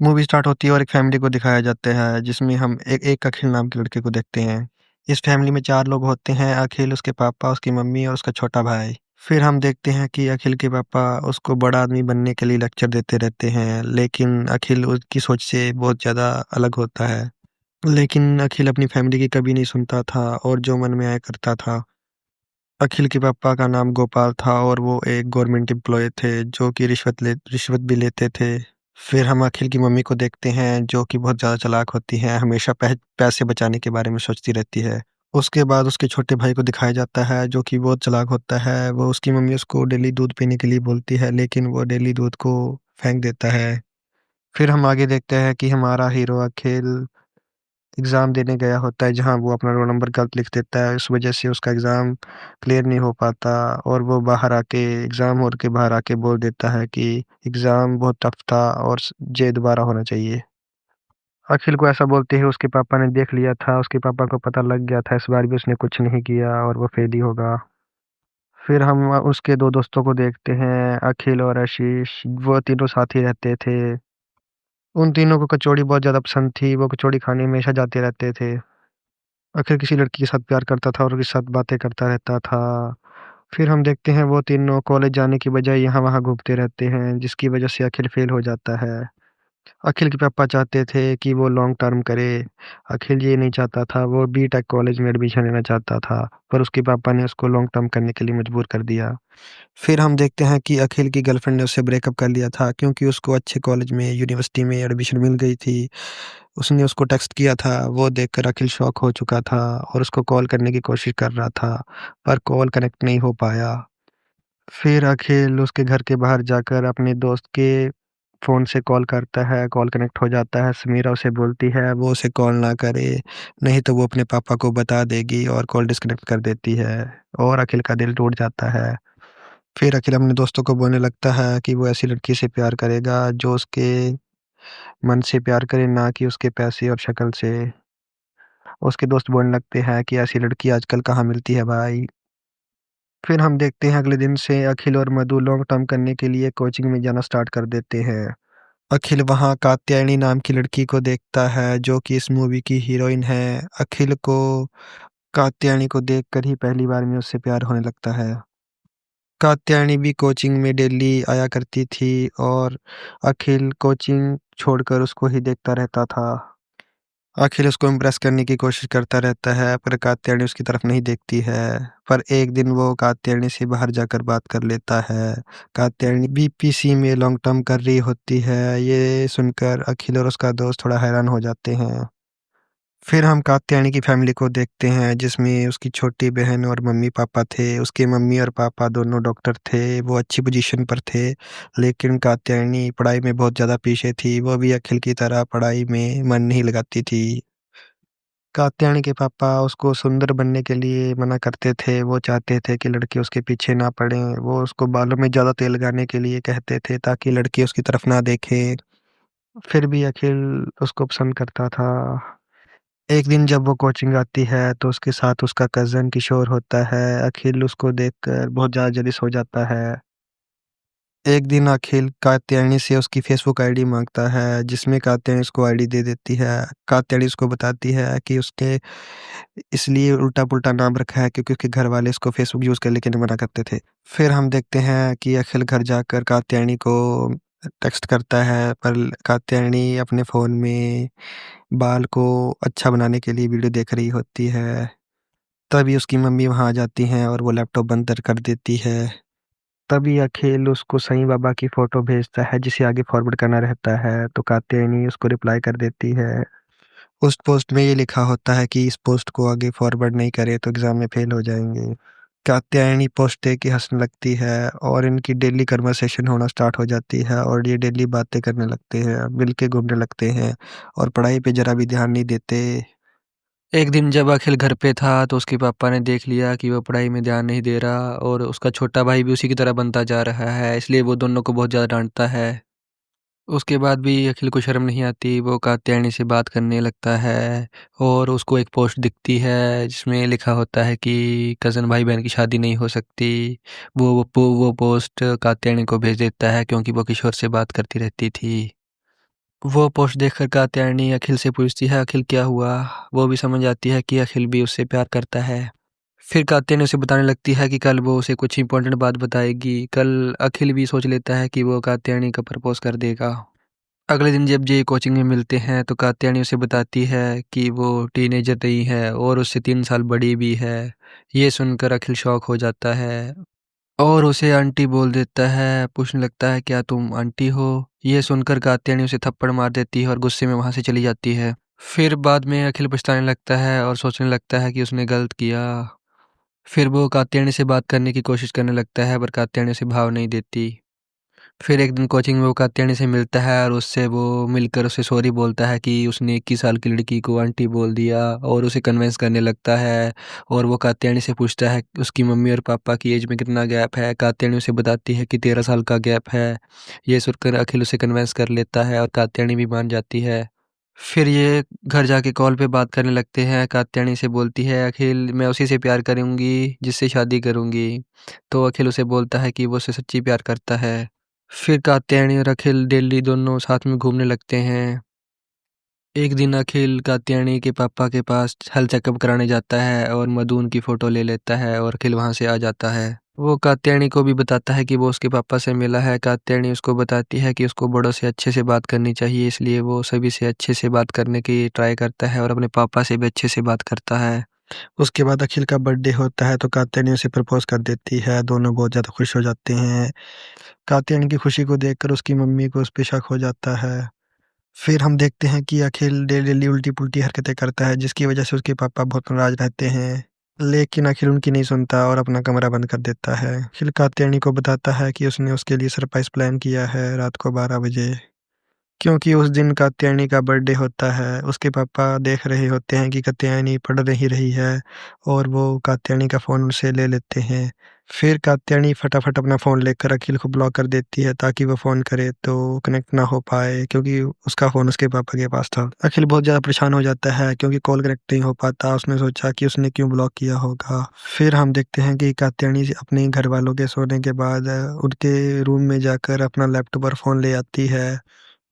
Movie start होती है और एक फैमिली को दिखाया जाता है जिसमें हम एक अखिल नाम के लड़के को देखते हैं। इस फैमिली में 4 लोग होते हैं, अखिल, उसके पापा, उसकी मम्मी और उसका छोटा भाई। फिर हम देखते हैं कि अखिल के पापा उसको बड़ा आदमी बनने के लिए लेक्चर देते रहते हैं, लेकिन अखिल उसकी सोच से बहुत ज़्यादा अलग होता है। लेकिन अखिल अपनी फैमिली की कभी नहीं सुनता था और जो मन में आया करता था। अखिल के पापा का नाम गोपाल था और वो एक गवर्नमेंट एम्प्लॉयी थे जो कि रिश्वत भी लेते थे। फिर हम अखिल की मम्मी को देखते हैं जो कि बहुत ज़्यादा चालाक होती हैं, हमेशा पैसे बचाने के बारे में सोचती रहती है। उसके बाद उसके छोटे भाई को दिखाया जाता है जो कि बहुत चालाक होता है। वो उसकी मम्मी उसको डेली दूध पीने के लिए बोलती है, लेकिन वो डेली दूध को फेंक देता है। फिर हम आगे देखते हैं कि हमारा हीरो अखिल एग्ज़ाम देने गया होता है जहाँ वो अपना रोल नंबर गलत लिख देता है। इस वज़ह से उसका एग्ज़ाम क्लियर नहीं हो पाता और वो बाहर आके एग्ज़ाम हॉल के बाहर आके बोल देता है कि एग्ज़ाम बहुत टफ था और ये दोबारा होना चाहिए। अखिल को ऐसा बोलते ही उसके पापा ने देख लिया था, उसके पापा को पता लग गया था इस बार भी उसने कुछ नहीं किया और वो फेल ही होगा। फिर हम उसके 2 दोस्तों को देखते हैं, अखिल और आशीष, वो तीनों साथ ही रहते थे। उन तीनों को कचौड़ी बहुत ज़्यादा पसंद थी, वो कचौड़ी खाने हमेशा जाते रहते थे। आखिर किसी लड़की के साथ प्यार करता था और उसके साथ बातें करता रहता था। फिर हम देखते हैं वो तीनों कॉलेज जाने की बजाय यहाँ-वहाँ घूमते रहते हैं, जिसकी वजह से अखिल फेल हो जाता है। अखिल के पापा चाहते थे कि वो लॉन्ग टर्म करे। अखिल ये नहीं चाहता था, वो बीटेक कॉलेज में एडमिशन लेना चाहता था, पर उसके पापा ने उसको लॉन्ग टर्म करने के लिए मजबूर कर दिया। फिर हम देखते हैं कि अखिल की गर्लफ्रेंड ने उससे ब्रेकअप कर लिया था क्योंकि उसको अच्छे कॉलेज में, यूनिवर्सिटी में एडमिशन मिल गई थी। उसने उसको टेक्स्ट किया था, वो देखकर अखिल शॉक हो चुका था और उसको कॉल करने की कोशिश कर रहा था, पर कॉल कनेक्ट नहीं हो पाया। फिर अखिल उसके घर के बाहर जाकर अपने दोस्त के फ़ोन से कॉल करता है, कॉल कनेक्ट हो जाता है, समीरा उसे बोलती है वो उसे कॉल ना करे, नहीं तो वो अपने पापा को बता देगी और कॉल डिस्कनेक्ट कर देती है और अखिल का दिल टूट जाता है। फिर अखिल अपने दोस्तों को बोलने लगता है कि वो ऐसी लड़की से प्यार करेगा जो उसके मन से प्यार करे, ना कि उसके पैसे और शक्ल से। उसके दोस्त बोलने लगते हैं कि ऐसी लड़की आजकल कहाँ मिलती है भाई। फिर हम देखते हैं अगले दिन से अखिल और मधु लॉन्ग टर्म करने के लिए कोचिंग में जाना स्टार्ट कर देते हैं। अखिल वहाँ कात्यायनी नाम की लड़की को देखता है जो कि इस मूवी की हीरोइन है। अखिल को कात्यायनी को देखकर ही पहली बार में उससे प्यार होने लगता है। कात्यायनी भी कोचिंग में डेली आया करती थी और अखिल कोचिंग छोड़कर उसको ही देखता रहता था। अखिल उसको इम्प्रेस करने की कोशिश करता रहता है, पर कात्यायनी उसकी तरफ नहीं देखती है। पर एक दिन वो कात्यायनी से बाहर जाकर बात कर लेता है। कात्यायनी बीपीसी में लॉन्ग टर्म कर रही होती है। ये सुनकर अखिल और उसका दोस्त थोड़ा हैरान हो जाते हैं। फिर हम कात्यायनी की फैमिली को देखते हैं जिसमें उसकी छोटी बहन और मम्मी-पापा थे। उसके मम्मी और पापा दोनों डॉक्टर थे, वो अच्छी पोजीशन पर थे, लेकिन कात्यायनी पढ़ाई में बहुत ज़्यादा पीछे थी। वो भी अखिल की तरह पढ़ाई में मन नहीं लगाती थी। कात्यायनी के पापा उसको सुंदर बनने के लिए मना करते थे। वो चाहते थे कि लड़के उसके पीछे ना पड़ें। वो उसको बालों में ज़्यादा तेल लगाने के लिए कहते थे ताकि लड़के उसकी तरफ ना देखें। फिर भी अखिल उसको पसंद करता था। एक दिन जब वो कोचिंग आती है तो उसके साथ उसका कज़न किशोर होता है। अखिल उसको देखकर बहुत ज़्यादा जेलस हो जाता है। एक दिन अखिल कात्यायनी से उसकी फ़ेसबुक आईडी माँगता है, जिसमें कात्यायनी उसको आईडी दे देती है। कात्यायनी उसको बताती है कि उसने इसलिए उल्टा-पुल्टा नाम रखा है क्योंकि उसके घरवाले उसको फ़ेसबुक यूज़ करने के लिए मना करते थे। फिर हम देखते हैं कि अखिल घर जाकर कात्यायनी को टेक्स्ट करता है, पर कात्यायनी अपने फ़ोन में बाल को अच्छा बनाने के लिए वीडियो देख रही होती है। तभी उसकी मम्मी वहाँ आ जाती हैं और वो लैपटॉप बंद कर देती है। तभी अखिल उसको साईं बाबा की फ़ोटो भेजता है जिसे आगे फॉरवर्ड करना रहता है, तो कात्यायनी उसको रिप्लाई कर देती है। उस पोस्ट में ये लिखा होता है कि इस पोस्ट को आगे फॉरवर्ड नहीं करें तो एग्ज़ाम में फ़ेल हो जाएँगे। कात्यायनी पोस्ट देख के हँसने लगती है और इनकी डेली कन्वर्सेशन होना स्टार्ट हो जाती है और ये डेली बातें करने लगते हैं, मिल के घूमने लगते हैं और पढ़ाई पे ज़रा भी ध्यान नहीं देते। एक दिन जब अखिल घर पे था तो उसके पापा ने देख लिया कि वो पढ़ाई में ध्यान नहीं दे रहा और उसका छोटा भाई भी उसी की तरह बनता जा रहा है, इसलिए वो दोनों को बहुत ज़्यादा डाँटता है। उसके बाद भी अखिल को शर्म नहीं आती, वो कात्यायनी से बात करने लगता है और उसको एक पोस्ट दिखती है जिसमें लिखा होता है कि कज़न भाई-बहन की शादी नहीं हो सकती। वो पोस्ट कात्यायनी को भेज देता है क्योंकि वो किशोर से बात करती रहती थी। वो पोस्ट देखकर कात्यायनी अखिल से पूछती है, अखिल क्या हुआ? वो भी समझ जाती है कि अखिल भी उससे प्यार करता है। फिर कात्यायनी उसे बताने लगती है कि कल वो उसे कुछ इम्पोर्टेंट बात बताएगी। कल अखिल भी सोच लेता है कि वो कात्यायनी को प्रपोज कर देगा। अगले दिन जब ये कोचिंग में मिलते हैं तो कात्यायनी उसे बताती है कि वो टीनेजर नहीं है और उससे 3 साल बड़ी भी है। ये सुनकर अखिल शॉक हो जाता है और उसे आंटी बोल देता है, पूछने लगता है क्या तुम आंटी हो? ये सुनकर कात्यायनी उसे थप्पड़ मार देती है और गुस्से में वहाँ से चली जाती है। फिर बाद में अखिल पछताने लगता है और सोचने लगता है कि उसने गलत किया। फिर वो कात्यायनी से बात करने की कोशिश करने लगता है पर कात्यायनी उसे भाव नहीं देती। फिर एक दिन कोचिंग में वो कात्यायनी से मिलता है और उससे वो मिलकर उसे सॉरी बोलता है कि उसने 21 साल की लड़की को आंटी बोल दिया और उसे कन्विंस करने लगता है। और वो कात्यायनी से पूछता है उसकी मम्मी और पापा की एज में कितना गैप है। कात्यायनी उसे बताती है कि 13 साल का गैप है। ये सुनकर अखिल उसे कन्विंस कर लेता है और कात्यायनी भी मान जाती है। फिर ये घर जाके कॉल पे बात करने लगते हैं। कात्यायनी से बोलती है, अखिल मैं उसी से प्यार करूंगी जिससे शादी करूंगी। तो अखिल उसे बोलता है कि वो उसे सच्ची प्यार करता है। फिर कात्यायनी और अखिल डेली दोनों साथ में घूमने लगते हैं। एक दिन अखिल कात्यायनी के पापा के पास हेल्थ चेकअप कराने जाता है और मधु उनकी फ़ोटो ले लेता है और अखिल वहाँ से आ जाता है। वो कात्यायनी को भी बताता है कि वो उसके पापा से मिला है। कात्यायनी उसको बताती है कि उसको बड़ों से अच्छे से बात करनी चाहिए, इसलिए वो सभी से अच्छे से बात करने की ट्राई करता है और अपने पापा से भी अच्छे से बात करता है। उसके बाद अखिल का बर्थडे होता है तो कात्यायनी उसे प्रपोज़ कर देती है। दोनों बहुत ज़्यादा खुश हो जाते हैं। कात्यायनी की खुशी को देखकर उसकी मम्मी को उस पे शक हो जाता है। फिर हम देखते हैं कि अखिल डेली उल्टी-पुल्टी हरकतें करता है जिसकी वजह से उसके पापा बहुत नाराज़ रहते हैं। लेकिन अखिल उनकी नहीं सुनता और अपना कमरा बंद कर देता है। अखिल कात्यायनी को बताता है कि उसने उसके लिए सरप्राइज़ प्लान किया है रात को 12 बजे। क्योंकि उस दिन कात्यायनी का बर्थडे होता है, उसके पापा देख रहे होते हैं कि कात्यायनी पढ़ नहीं रही है और वो कात्यायनी का फ़ोन उनसे ले लेते हैं। फिर कात्यायनी फटाफट अपना फ़ोन लेकर अखिल को ब्लॉक कर देती है ताकि वो फ़ोन करे तो कनेक्ट ना हो पाए, क्योंकि उसका फ़ोन उसके पापा के पास था। अखिल बहुत ज़्यादा परेशान हो जाता है क्योंकि कॉल कनेक्ट नहीं हो पाता। उसने सोचा कि उसने क्यों ब्लॉक किया होगा। फिर हम देखते हैं कि कात्यायनी अपने घरवालों के सोने के बाद उनके रूम में जाकर अपना लैपटॉप और फ़ोन ले आती है।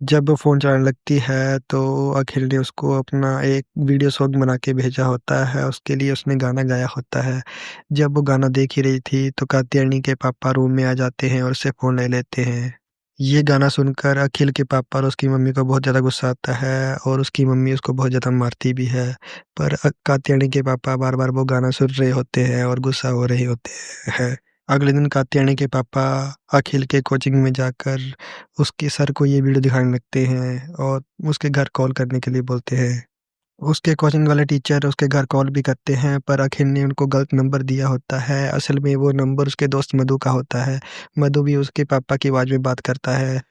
जब वो फ़ोन चलाने लगती है, तो अखिल ने उसको अपना एक वीडियो सॉन्ग बना के भेजा होता है, उसके लिए उसने गाना गाया होता है। जब वो गाना देख ही रही थी, तो कात्यायनी के पापा रूम में आ जाते हैं और उससे फ़ोन ले लेते हैं। ये गाना सुनकर अखिल के पापा और उसकी मम्मी को बहुत ज़्यादा गुस्सा आता है और उसकी मम्मी उसको बहुत ज़्यादा मारती भी है। पर कात्यायनी के पापा बार-बार वो गाना सुन रहे होते हैं और गुस्सा हो रहे होते हैं। अगले दिन कात्यायनी के पापा अखिल के कोचिंग में जाकर उसके सर को ये वीडियो दिखाने लगते हैं और उसके घर कॉल करने के लिए बोलते हैं। उसके कोचिंग वाले टीचर उसके घर कॉल भी करते हैं पर अखिल ने उनको गलत नंबर दिया होता है। असल में वो नंबर उसके दोस्त मधु का होता है। मधु भी उसके पापा की आवाज़ में बात करता है।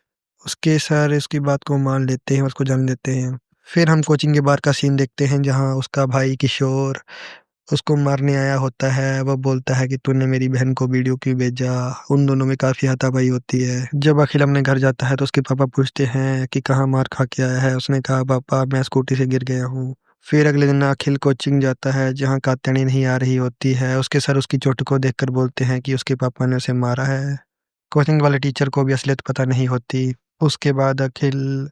उसके सर उसकी बात को मान लेते हैं, उसको जान लेते हैं। फिर हम कोचिंग के बाहर का सीन देखते हैं जहाँ उसका भाई किशोर उसको मारने आया होता है। वो बोलता है कि तूने मेरी बहन को वीडियो क्यों भेजा? उन दोनों में काफ़ी हाथापाई होती है। जब अखिल अपने घर जाता है तो उसके पापा पूछते हैं कि कहाँ मार खा के आया है? उसने कहा पापा मैं स्कूटी से गिर गया हूँ। फिर अगले दिन अखिल कोचिंग जाता है जहाँ कात्यायनी नहीं आ रही होती है। उसके सर उसकी चोट को देखकर बोलते हैं कि उसके पापा ने उसे मारा है। कोचिंग वाले टीचर को भी असलियत पता नहीं होती। उसके बाद अखिल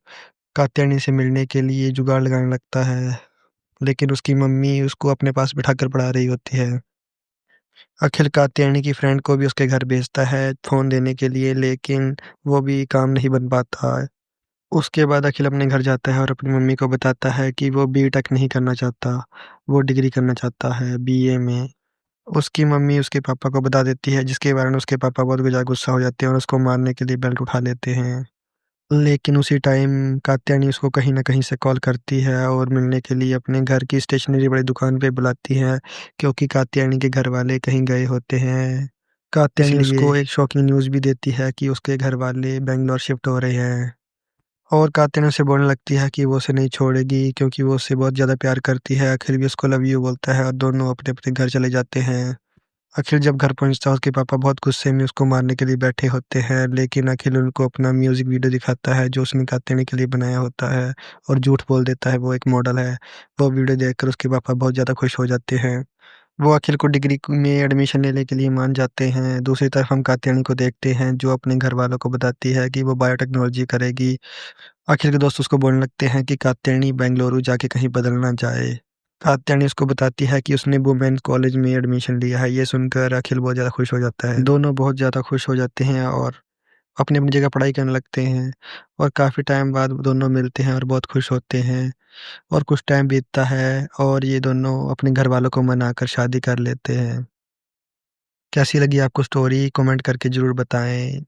कात्यायनी से मिलने के लिए जुगाड़ लगाने लगता है, लेकिन उसकी मम्मी उसको अपने पास बिठाकर पढ़ा रही होती है। अखिल कात्यायनी की फ्रेंड को भी उसके घर भेजता है फ़ोन देने के लिए, लेकिन वो भी काम नहीं बन पाता है। उसके बाद अखिल अपने घर जाता है और अपनी मम्मी को बताता है कि वो बीटेक नहीं करना चाहता, वो डिग्री करना चाहता है बीए में। उसकी मम्मी उसके पापा को बता देती है जिसके कारण उसके पापा बहुत ज़्यादा गुस्सा हो जाते हैं और उसको मारने के लिए बेल्ट उठा लेते हैं। लेकिन उसी टाइम कात्यायनी उसको कहीं न कहीं से कॉल करती है और मिलने के लिए अपने घर की स्टेशनरी वाली दुकान पे बुलाती है, क्योंकि कात्यायनी के घरवाले कहीं गए होते हैं। कात्यायनी उसको एक शॉकिंग न्यूज़ भी देती है कि उसके घरवाले बैंगलोर शिफ्ट हो रहे हैं और कात्यायनी उसे बोलने लगती है कि वो उसे नहीं छोड़ेगी क्योंकि वो उससे बहुत ज़्यादा प्यार करती है। अखिल भी उसको लव यू बोलता है और दोनों अपने-अपने घर चले जाते हैं। अखिल जब घर पहुँचता है उसके पापा बहुत गुस्से में उसको मारने के लिए बैठे होते हैं, लेकिन अखिल उनको अपना म्यूज़िक वीडियो दिखाता है जो उसने कात्यायनी के लिए बनाया होता है और झूठ बोल देता है वो एक मॉडल है। वो वीडियो देखकर उसके पापा बहुत ज़्यादा खुश हो जाते हैं। वो अखिल को डिग्री में एडमिशन लेने के लिए मान जाते हैं। दूसरी तरफ हम कात्यायनी को देखते हैं जो अपने घरवालों को बताती है कि वो बायोटेक्नोलॉजी करेगी अखिल के दोस्त उसको बोलने लगते हैं कि कात्यायनी बेंगलुरु जाके कहीं बदल ना जाए। कात्यायनी उसको बताती है कि उसने वुमेन्स कॉलेज में एडमिशन लिया है। ये सुनकर अखिल बहुत ज़्यादा खुश हो जाता है। दोनों बहुत ज़्यादा खुश हो जाते हैं और अपनी-अपनी जगह पढ़ाई करने लगते हैं और काफ़ी टाइम बाद दोनों मिलते हैं और बहुत खुश होते हैं और कुछ टाइम बीतता है और ये दोनों अपने घरवालों को मनाकर शादी कर लेते हैं। कैसी लगी आपको स्टोरी? कमेंट करके ज़रूर बताएँ।